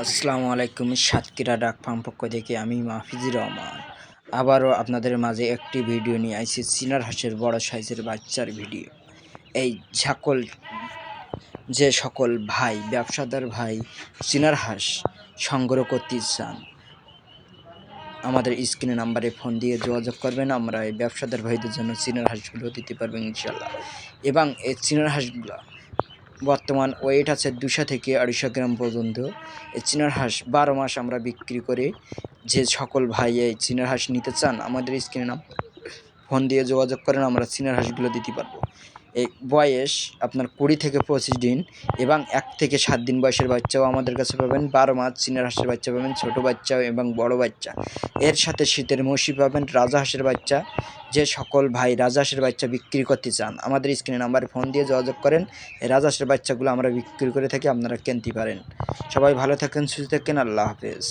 আসসালামু আলাইকুম। সাতক্ষীরা ডাক ফার্ম পক্ষ থেকে আমি মাহফিজুর রহমান আবারও আপনাদের মাঝে একটি ভিডিও নিয়ে আইছি। চীনার হাঁসের বড় সাইজের বাচ্চার ভিডিও। এই যে সকল ভাই ব্যবসাদার ভাই চীনার হাঁস সংগ্রহ করতে চান, আমাদের স্ক্রিনে নাম্বারে ফোন দিয়ে যোগাযোগ করবেন। আমরা এই ব্যবসাদার ভাইদের জন্য চীনার হাঁসগুলো দিতে পারবেন ইনশাল্লাহ। এবং এই চীনার হাঁসগুলো বর্তমান ওয়েট আছে 200 থেকে 250 গ্রাম পর্যন্ত। এই চীনার হাঁস 12 মাস আমরা বিক্রি করি। যে সকল ভাই এই চীনার হাঁস নিতে চান, আমাদের স্ক্রিনে ফোন দিয়ে যোগাযোগ করেন, আমরা চীনার হাঁসগুলো দিতে পারবো। এই বয়স আপনার 20 থেকে 25 দিন এবং 1 থেকে 7 দিন বয়সের বাচ্চাও আমাদের কাছে পাবেন। 12 মাস চীনার হাঁসের বাচ্চা পাবেন, ছোট বাচ্চা এবং বড় বাচ্চা। এর সাথে শীতের মৌসি পাবেন, রাজা হাঁসের বাচ্চা। যে সকল ভাই রাজা হাঁসের বাচ্চা বিক্রি করতে চান, আমাদের স্ক্রিনে নাম্বারে ফোন দিয়ে যোগাযোগ করেন। এই রাজা হাঁসের বাচ্চাগুলো আমরা বিক্রি করে থাকি, আপনারা কিনতে পারেন। সবাই ভালো থাকেন, সুস্থ থাকেন। আল্লাহ হাফেজ।